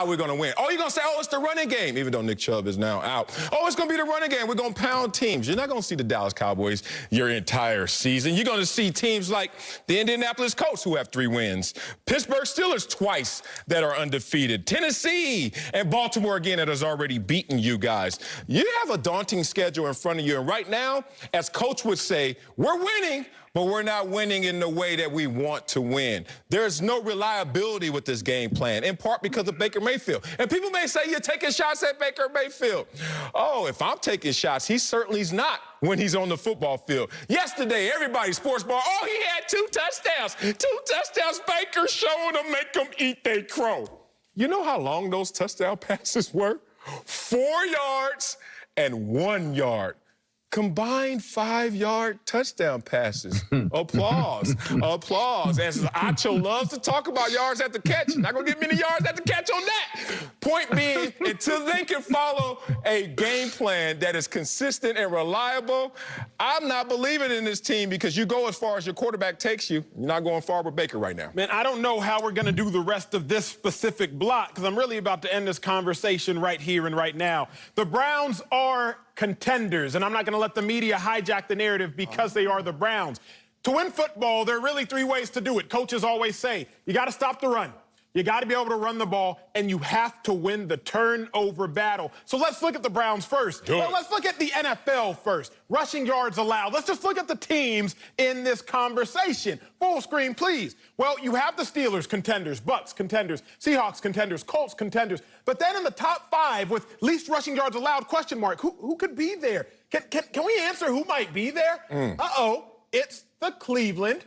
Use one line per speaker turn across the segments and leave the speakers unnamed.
how we're going to win. Oh, you're going to say, oh, it's the running game, even though Nick Chubb is now out. Oh, it's going to be the running game. We're going to pound teams. You're not going to see the Dallas Cowboys your entire season. You're going to see teams like the Indianapolis Colts, who have 3 wins. Pittsburgh Steelers twice that are undefeated. Tennessee and Baltimore again that has already beaten you guys. You have a daunting schedule in front of you. And right now, as Coach would say, we're winning, but we're not winning in the way that we want to win. There's no reliability with this game plan, in part because of Baker Mayfield. And people may say you're taking shots at Baker Mayfield. Oh, if I'm taking shots, he certainly is not when he's on the football field. Yesterday, everybody, sports bar, oh, he had 2 touchdowns. 2 touchdowns, Baker showing them, make them eat they crow. You know how long those touchdown passes were? 4 yards and 1 yard. Combined 5-yard touchdown passes. Applause. Applause. As Acho loves to talk about yards at the catch. Not going to get many yards at the catch on that. Point being, until they can follow a game plan that is consistent and reliable, I'm not believing in this team because you go as far as your quarterback takes you. You're not going far with Baker right now.
Man, I don't know how we're going to do the rest of this specific block because I'm really about to end this conversation right here and right now. The Browns are contenders, and I'm not going to let the media hijack the narrative because they are the Browns. To win football, there are really 3 ways to do it. Coaches always say, you got to stop the run. You got to be able to run the ball, and you have to win the turnover battle. So let's look at the Browns first. Well, let's look at the NFL first. Rushing yards allowed. Let's just look at the teams in this conversation. Full screen, please. Well, you have the Steelers, contenders, Bucks, contenders, Seahawks, contenders, Colts, contenders. But then in the top 5 with least rushing yards allowed, question mark, who could be there? Can we answer who might be there? Uh-oh, it's the Cleveland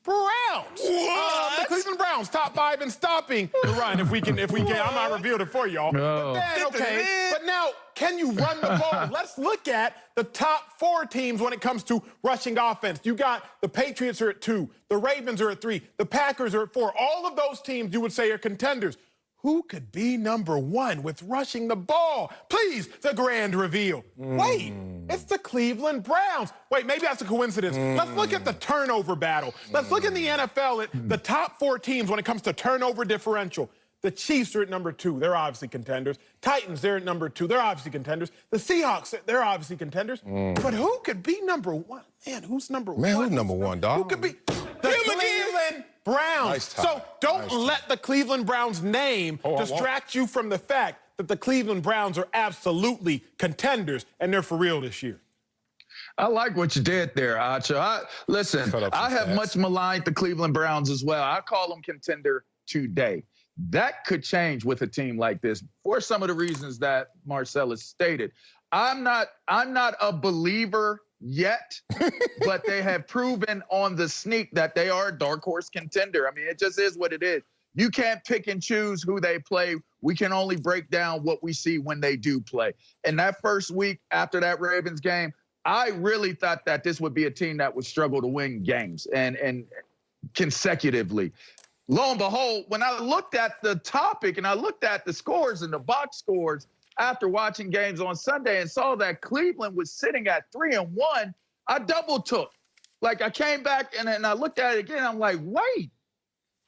Browns.
What?
The Cleveland Browns, top 5 in stopping the run. If we can, I'm not revealed it for y'all.
No.
But then, okay. But now, can you run the ball? Let's look at the top 4 teams when it comes to rushing offense. You got the Patriots are at 2, the Ravens are at 3, the Packers are at 4. All of those teams you would say are contenders. Who could be number 1 with rushing the ball? Please, the grand reveal. Wait, it's the Cleveland Browns. Wait, maybe that's a coincidence. Let's look at the turnover battle. Let's look in the NFL at the top 4 teams when it comes to turnover differential. The Chiefs are at number 2. They're obviously contenders. Titans, they're at number 2. They're obviously contenders. The Seahawks, they're obviously contenders. But who could be number 1? Man, who's number 1?
Man, who's number 1, dog?
Who could be? The Cleveland Browns.
Nice tie.
So don't let the Cleveland Browns name distract you from the fact that the Cleveland Browns are absolutely contenders, and they're for real this year.
I like what you did there, Acho. Listen, I have much maligned the Cleveland Browns as well. I call them contender today. That could change with a team like this for some of the reasons that Marcellus stated. I'm not a believer yet, but they have proven on the sneak that they are a dark horse contender. I mean, it just is what it is. You can't pick and choose who they play. We can only break down what we see when they do play. And that first week after that Ravens game, I really thought that this would be a team that would struggle to win games and consecutively. Lo and behold, when I looked at the topic and I looked at the scores and the box scores after watching games on Sunday and saw that Cleveland was sitting at 3-1, I double took. Like, I came back and I looked at it again. I'm like, wait,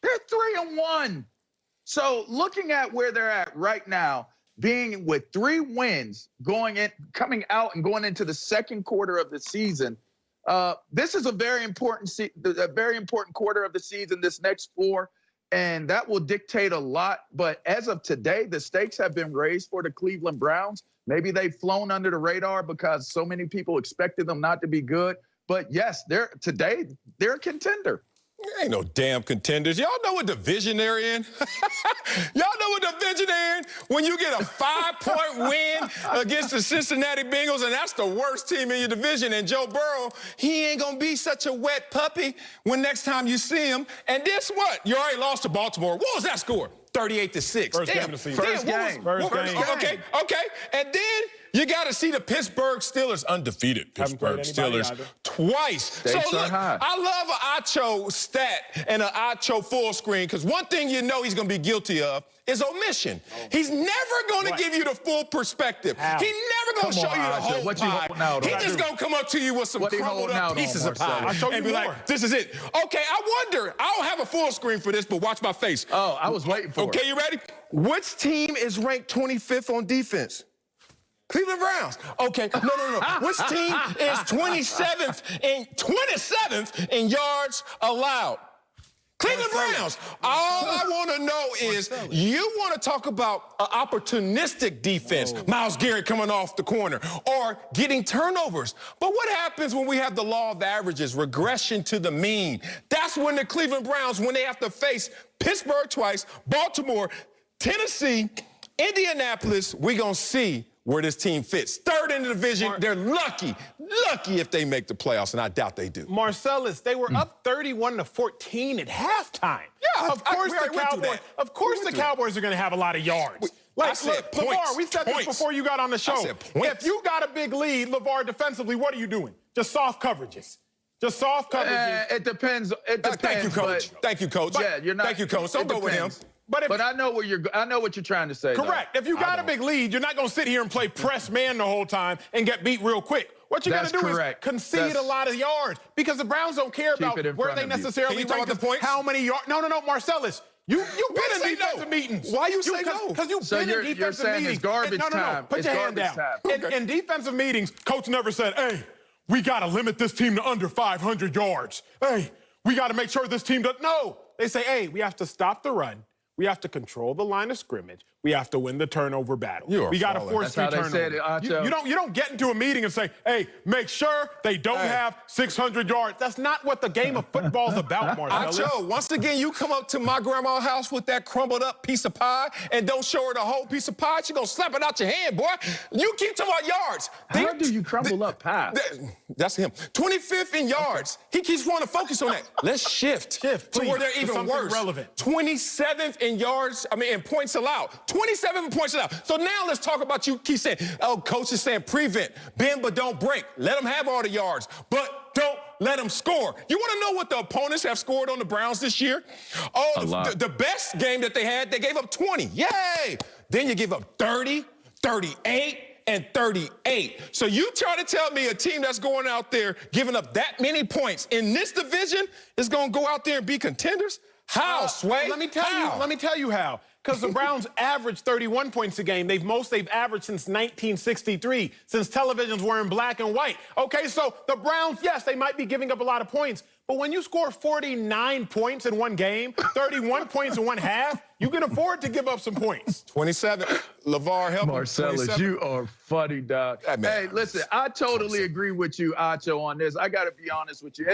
they're 3-1. So looking at where they're at right now, being with 3 wins coming out and going into the second quarter of the season, this is a very important quarter of the season, this next 4. And that will dictate a lot. But as of today, the stakes have been raised for the Cleveland Browns. Maybe they've flown under the radar because so many people expected them not to be good. But yes, today they're a contender.
Ain't no damn contenders. Y'all know what division they're in? Y'all know what division they're in? When you get a 5-point win against the Cincinnati Bengals, and that's the worst team in your division, and Joe Burrow, he ain't going to be such a wet puppy when next time you see him. And guess what? You already lost to Baltimore. What was that score? 38-6.
First game of the season. First game.
Okay. And then you got to see the Pittsburgh Steelers, undefeated Pittsburgh Steelers, twice. So look, I love an Acho stat and an Acho full screen because one thing you know he's going to be guilty of is omission. He's never going to give you the full perspective. He's never going to show you the whole pie. He's just going to come up to you with some crumbled up pieces of pie and be like, this is it. Okay, I wonder. I don't have a full screen for this, but watch my face.
Oh, I was waiting for it.
Okay, you ready? Which team is ranked 25th on defense? Cleveland Browns. Okay, no. Which team is 27th in yards allowed? Cleveland Browns. All I want to know is you want to talk about an opportunistic defense, Myles Garrett coming off the corner, or getting turnovers. But what happens when we have the law of averages, regression to the mean? That's when the Cleveland Browns, when they have to face Pittsburgh twice, Baltimore, Tennessee, Indianapolis, we're going to see where this team fits. Third in the division, they're lucky if they make the playoffs, and I doubt they do.
Marcellus, they were up 31-14 at halftime.
Yeah,
of course the Cowboys are going to have a lot of yards. LaVar, we said this before you got on the show. If you got a big lead, LaVar, defensively, what are you doing? Just soft coverages. Just soft coverages.
It depends. It depends.
Thank you, Coach. Thank you, Coach.
Yeah, you're not.
Thank you, Coach. Don't go with him.
But
I know I know what you're trying to say.
Correct.
Though.
If you got a big lead, you're not going to sit here and play press man the whole time and get beat real quick. What you're going to do is concede a lot of yards because the Browns don't care about where they necessarily rank the points. How many yards? No, Marcellus. You've been in defensive meetings.
Why you say no?
Because you've been in defensive meetings.
It's garbage time.
Put your hand down. In defensive meetings, coach never said, hey, we got to limit this team to under 500 yards. Hey, we got to make sure this team does. No. They say, hey, we have to stop the run. We have to control the line of scrimmage. We have to win the turnover battle. We got to force 3 turnovers. You don't get into a meeting and say, hey, make sure they don't have 600 yards. That's not what the game of football's about, Marcellus.
Acho, once again, you come up to my grandma's house with that crumbled up piece of pie and don't show her the whole piece of pie, she gonna slap it out your hand, boy. You keep talking about yards.
How do you crumble up pie?
That's him. 25th in yards. He keeps wanting to focus on that. Let's shift to where they're even worse.
Relevant.
27th in yards, in points allowed. 27 points allowed. So now let's talk about you keep saying, oh, coach is saying prevent, bend but don't break. Let them have all the yards, but don't let them score. You want to know what the opponents have scored on the Browns this year? Oh, the best game that they had, they gave up 20. Yay! Then you give up 30, 38, and 38. So you try to tell me a team that's going out there giving up that many points in this division is going to go out there and be contenders? How, Sway?
Let me tell you how. Because the Browns average 31 points a game. They've averaged since 1963, since televisions were in black and white. Okay, so the Browns, yes, they might be giving up a lot of points, but when you score 49 points in one game, 31 points in one half, you can afford to give up some points.
27. LaVar, help
Marcellus, you are funny, dog. Hey, listen, I totally agree with you, Acho, on this. I got to be honest with you.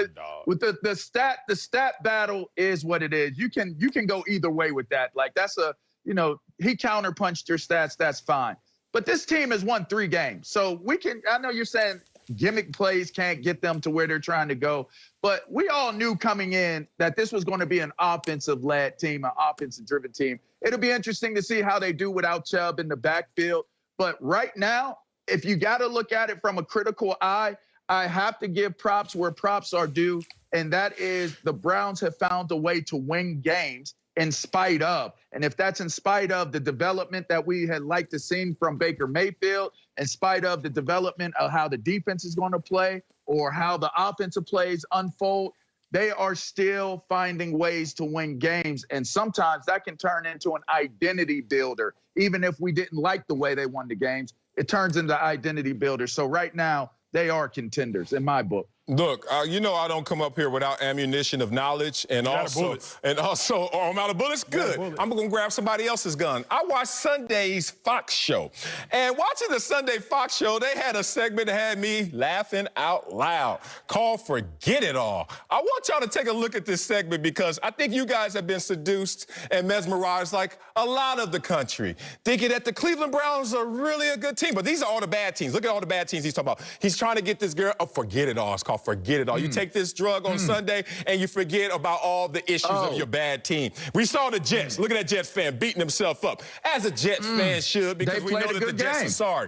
With the stat battle is what it is. You can go either way with that. Like that's he counterpunched your stats. That's fine. But this team has won 3 games, so I know you're saying gimmick plays can't get them to where they're trying to go. But we all knew coming in that this was going to be an offensive-led team, an offensive-driven team. It'll be interesting to see how they do without Chubb in the backfield. But right now, if you got to look at it from a critical eye, I have to give props where props are due, and that is the Browns have found a way to win games in spite of. And if that's in spite of the development that we had liked to see from Baker Mayfield, in spite of the development of how the defense is going to play or how the offensive plays unfold, they are still finding ways to win games. And sometimes that can turn into an identity builder. Even if we didn't like the way they won the games, it turns into identity builder. So right now, they are contenders in my book.
Look, you know I don't come up here without ammunition of knowledge and also I'm out of bullets. Good. I'm gonna grab somebody else's gun. I watched Sunday's Fox show, and watching the Sunday Fox show, they had a segment that had me laughing out loud, called "Forget It All." I want y'all to take a look at this segment because I think you guys have been seduced and mesmerized like a lot of the country, thinking that the Cleveland Browns are really a good team, but these are all the bad teams. Look at all the bad teams he's talking about. He's trying to get this girl. Oh, forget it all. It's called Forget It All. You take this drug on Sunday and you forget about all the issues of your bad team. We saw the Jets. Look at that Jets fan beating himself up, as a Jets fan should, because we know that the Jets are sorry.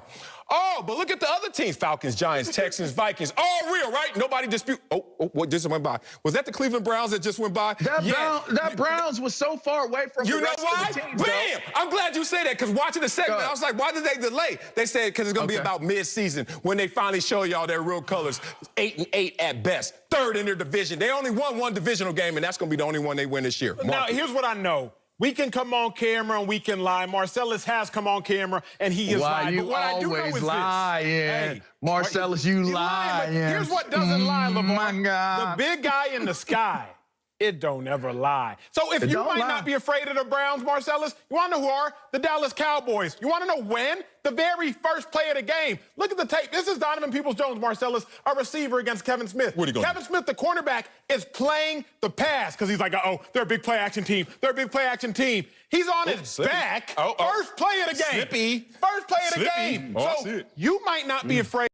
Oh, but look at the other teams: Falcons, Giants, Texans, Vikings. All real, right? Nobody dispute. What just went by? Was that the Cleveland Browns that just went by?
That Browns was so far away from the rest of the teams.
Bam! I'm glad you say that, because watching the segment, I was like, why did they delay? They said because it's going to be about mid-season when they finally show y'all their real colors. 8-8 at best. Third in their division. They only won one divisional game, and that's going to be the only one they win this year.
Now, here's what I know. we can come on camera and we can lie. Marcellus has come on camera and he is lying.
You
but what I do know is
lying.
Hey,
Marcellus, you lying.
Here's what doesn't lie, LaVar.
My God.
The big guy in the sky, it don't ever lie. So if you might not be afraid of the Browns, Marcellus, you want to know who are? The Dallas Cowboys. You want to know when? The very first play of the game. Look at the tape. This is Donovan Peoples-Jones, Marcellus, a receiver against Kevin Smith. Kevin Smith, the cornerback, is playing the pass because he's like, uh-oh, they're a big play-action team. They're a big play-action team. He's on his back. First play of the game.
Slippy.
First play of the game. So you might not be afraid.